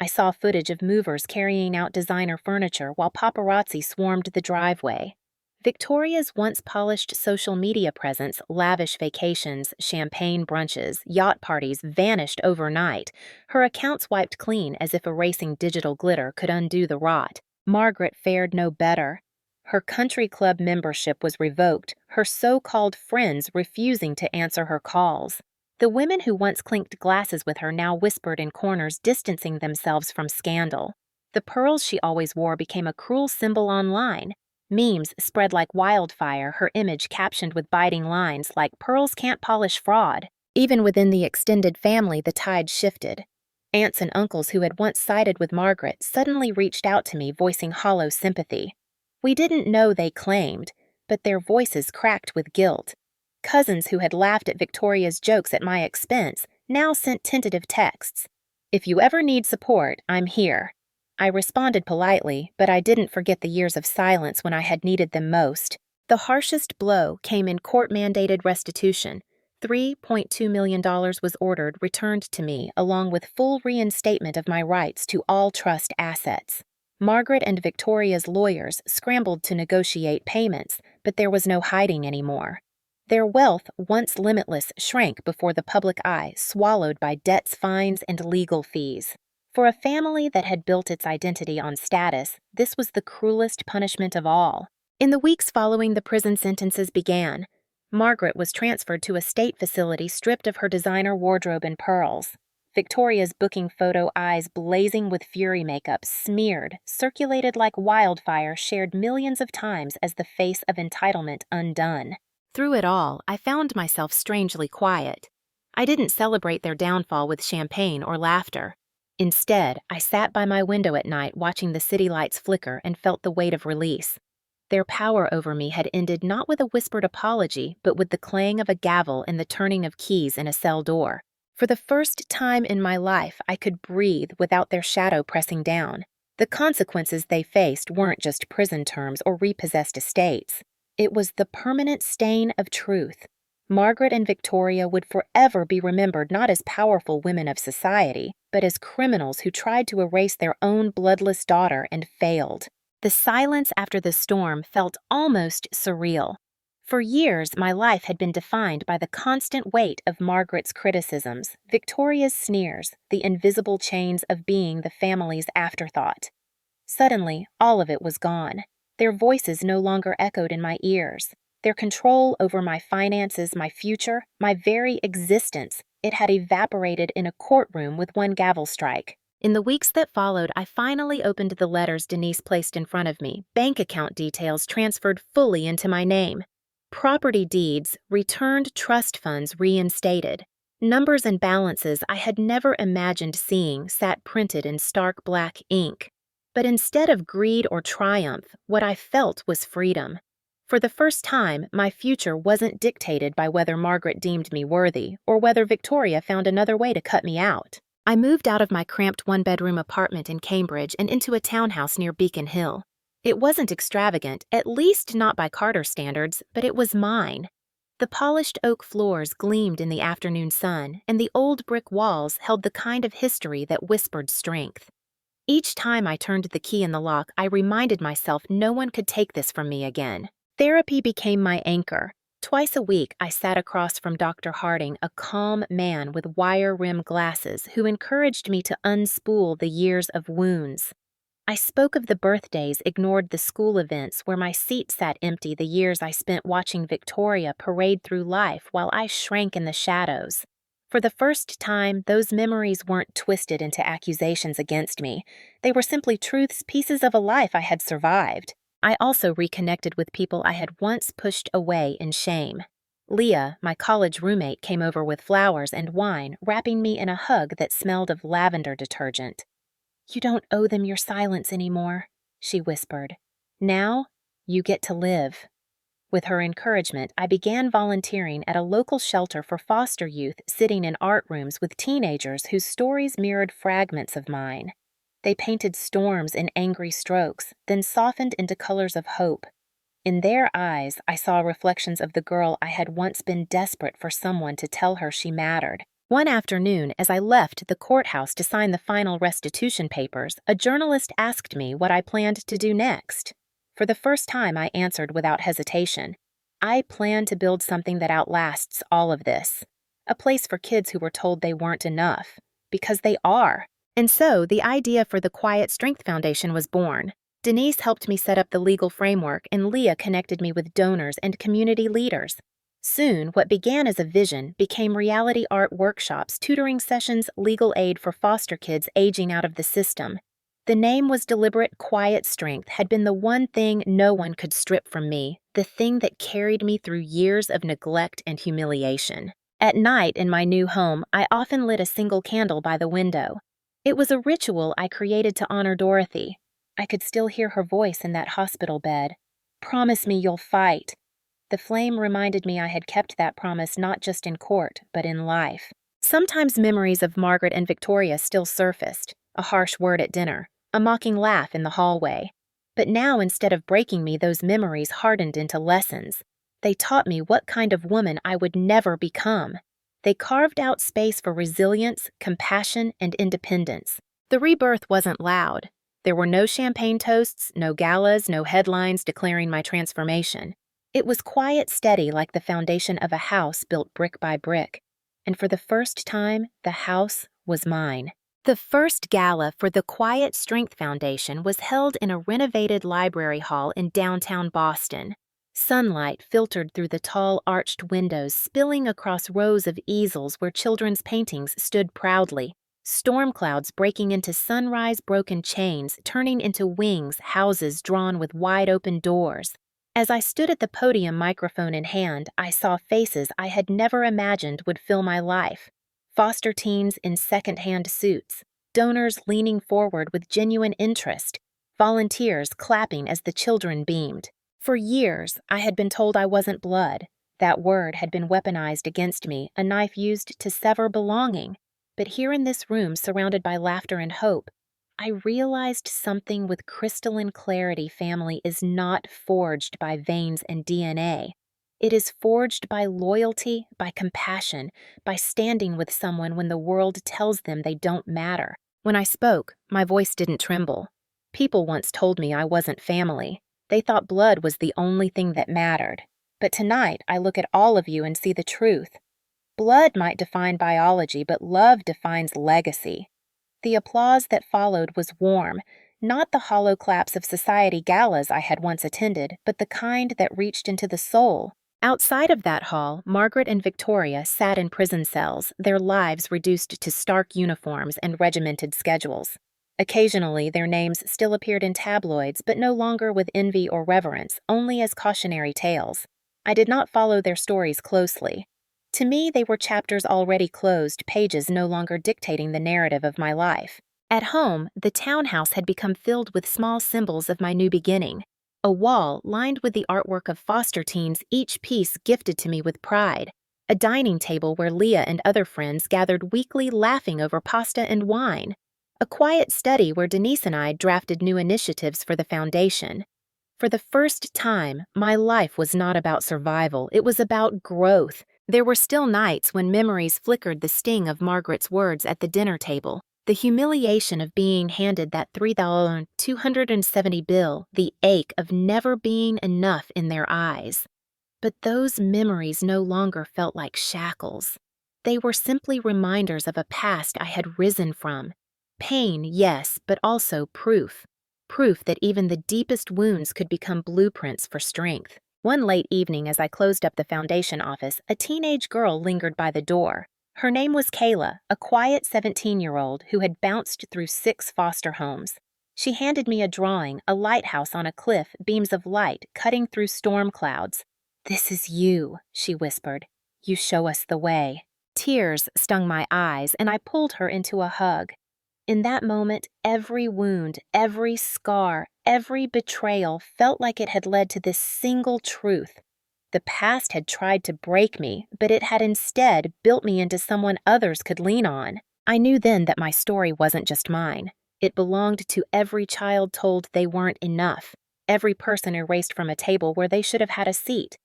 I saw footage of movers carrying out designer furniture while paparazzi swarmed the driveway. Victoria's once polished social media presence, lavish vacations, champagne brunches, yacht parties vanished overnight. Her accounts wiped clean as if erasing digital glitter could undo the rot. Margaret fared no better. Her country club membership was revoked, her so-called friends refusing to answer her calls. The women who once clinked glasses with her now whispered in corners, distancing themselves from scandal. The pearls she always wore became a cruel symbol online. Memes spread like wildfire, her image captioned with biting lines like, "Pearls can't polish fraud." Even within the extended family, the tide shifted. Aunts and uncles who had once sided with Margaret suddenly reached out to me, voicing hollow sympathy. We didn't know they claimed, but their voices cracked with guilt. Cousins who had laughed at Victoria's jokes at my expense now sent tentative texts. "If you ever need support, I'm here." I responded politely, but I didn't forget the years of silence when I had needed them most. The harshest blow came in court-mandated restitution. $3.2 million was ordered, returned to me, along with full reinstatement of my rights to all trust assets. Margaret and Victoria's lawyers scrambled to negotiate payments, but there was no hiding anymore. Their wealth, once limitless, shrank before the public eye, swallowed by debts, fines, and legal fees. For a family that had built its identity on status, this was the cruelest punishment of all. In the weeks following the prison sentences began, Margaret was transferred to a state facility stripped of her designer wardrobe and pearls. Victoria's booking photo, eyes blazing with fury makeup, smeared, circulated like wildfire, shared millions of times as the face of entitlement undone. Through it all, I found myself strangely quiet. I didn't celebrate their downfall with champagne or laughter. Instead, I sat by my window at night watching the city lights flicker and felt the weight of release. Their power over me had ended not with a whispered apology, but with the clang of a gavel and the turning of keys in a cell door. For the first time in my life, I could breathe without their shadow pressing down. The consequences they faced weren't just prison terms or repossessed estates. It was the permanent stain of truth. Margaret and Victoria would forever be remembered not as powerful women of society, but as criminals who tried to erase their own bloodless daughter and failed. The silence after the storm felt almost surreal. For years, my life had been defined by the constant weight of Margaret's criticisms, Victoria's sneers, the invisible chains of being the family's afterthought. Suddenly, all of it was gone. Their voices no longer echoed in my ears. Their control over my finances, my future, my very existence, it had evaporated in a courtroom with one gavel strike. In the weeks that followed, I finally opened the letters Denise placed in front of me, bank account details transferred fully into my name. Property deeds, returned trust funds reinstated. Numbers and balances I had never imagined seeing sat printed in stark black ink. But instead of greed or triumph, what I felt was freedom. For the first time, my future wasn't dictated by whether Margaret deemed me worthy or whether Victoria found another way to cut me out. I moved out of my cramped one-bedroom apartment in Cambridge and into a townhouse near Beacon Hill. It wasn't extravagant, at least not by Carter standards, but it was mine. The polished oak floors gleamed in the afternoon sun, and the old brick walls held the kind of history that whispered strength. Each time I turned the key in the lock, I reminded myself no one could take this from me again. Therapy became my anchor. Twice a week, I sat across from Dr. Harding, a calm man with wire-rimmed glasses who encouraged me to unspool the years of wounds. I spoke of the birthdays, ignored the school events where my seat sat empty, the years I spent watching Victoria parade through life while I shrank in the shadows. For the first time, those memories weren't twisted into accusations against me. They were simply truths, pieces of a life I had survived. I also reconnected with people I had once pushed away in shame. Leah, my college roommate, came over with flowers and wine, wrapping me in a hug that smelled of lavender detergent. "You don't owe them your silence anymore," she whispered. "Now, you get to live." With her encouragement, I began volunteering at a local shelter for foster youth sitting in art rooms with teenagers whose stories mirrored fragments of mine. They painted storms in angry strokes, then softened into colors of hope. In their eyes, I saw reflections of the girl I had once been desperate for someone to tell her she mattered. One afternoon, as I left the courthouse to sign the final restitution papers, a journalist asked me what I planned to do next. For the first time, I answered without hesitation. I plan to build something that outlasts all of this. A place for kids who were told they weren't enough. Because they are. And so, the idea for the Quiet Strength Foundation was born. Denise helped me set up the legal framework, and Leah connected me with donors and community leaders. Soon, what began as a vision became reality art workshops, tutoring sessions, legal aid for foster kids aging out of the system. The name was deliberate. Quiet Strength had been the one thing no one could strip from me, the thing that carried me through years of neglect and humiliation. At night in my new home, I often lit a single candle by the window. It was a ritual I created to honor Dorothy. I could still hear her voice in that hospital bed. "Promise me you'll fight." The flame reminded me I had kept that promise not just in court, but in life. Sometimes memories of Margaret and Victoria still surfaced, a harsh word at dinner, a mocking laugh in the hallway. But now, instead of breaking me, those memories hardened into lessons. They taught me what kind of woman I would never become. They carved out space for resilience, compassion, and independence. The rebirth wasn't loud. There were no champagne toasts, no galas, no headlines declaring my transformation. It was quiet, steady, like the foundation of a house built brick by brick. And for the first time, the house was mine. The first gala for the Quiet Strength Foundation was held in a renovated library hall in downtown Boston. Sunlight filtered through the tall arched windows, spilling across rows of easels where children's paintings stood proudly. Storm clouds breaking into sunrise-broken chains, turning into wings, houses drawn with wide-open doors. As I stood at the podium, microphone in hand, I saw faces I had never imagined would fill my life. Foster teens in second-hand suits, donors leaning forward with genuine interest, volunteers clapping as the children beamed. For years, I had been told I wasn't blood. That word had been weaponized against me, a knife used to sever belonging. But here in this room, surrounded by laughter and hope, I realized something with crystalline clarity. Family is not forged by veins and DNA. It is forged by loyalty, by compassion, by standing with someone when the world tells them they don't matter. When I spoke, my voice didn't tremble. People once told me I wasn't family. They thought blood was the only thing that mattered. But tonight, I look at all of you and see the truth. Blood might define biology, but love defines legacy. The applause that followed was warm, not the hollow claps of society galas I had once attended, but the kind that reached into the soul. Outside of that hall, Margaret and Victoria sat in prison cells, their lives reduced to stark uniforms and regimented schedules. Occasionally, their names still appeared in tabloids, but no longer with envy or reverence, only as cautionary tales. I did not follow their stories closely. To me, they were chapters already closed, pages no longer dictating the narrative of my life. At home, the townhouse had become filled with small symbols of my new beginning. A wall lined with the artwork of foster teens, each piece gifted to me with pride. A dining table where Leah and other friends gathered weekly laughing over pasta and wine. A quiet study where Denise and I drafted new initiatives for the foundation. For the first time, my life was not about survival, it was about growth. There were still nights when memories flickered the sting of Margaret's words at the dinner table, the humiliation of being handed that $3,270 bill, the ache of never being enough in their eyes. But those memories no longer felt like shackles. They were simply reminders of a past I had risen from. Pain, yes, but also proof. Proof that even the deepest wounds could become blueprints for strength. One late evening as I closed up the foundation office, a teenage girl lingered by the door. Her name was Kayla, a quiet 17-year-old who had bounced through 6 foster homes. She handed me a drawing, a lighthouse on a cliff, beams of light cutting through storm clouds. "This is you," she whispered. "You show us the way." Tears stung my eyes, and I pulled her into a hug. In that moment, every wound, every scar, every betrayal felt like it had led to this single truth. The past had tried to break me, but it had instead built me into someone others could lean on. I knew then that my story wasn't just mine. It belonged to every child told they weren't enough, every person erased from a table where they should have had a seat.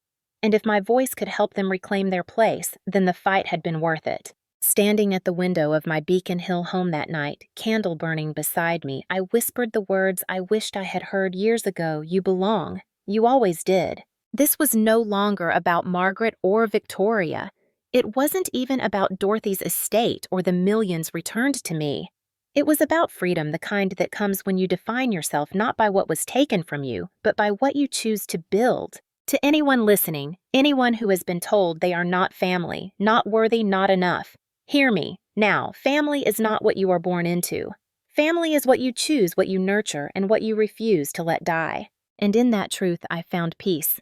And if my voice could help them reclaim their place, then the fight had been worth it. Standing at the window of my Beacon Hill home that night, candle burning beside me, I whispered the words I wished I had heard years ago. "You belong. You always did." This was no longer about Margaret or Victoria. It wasn't even about Dorothy's estate or the millions returned to me. It was about freedom, the kind that comes when you define yourself not by what was taken from you, but by what you choose to build. To anyone listening, anyone who has been told they are not family, not worthy, not enough, hear me. Now, family is not what you are born into. Family is what you choose, what you nurture, and what you refuse to let die. And in that truth, I found peace.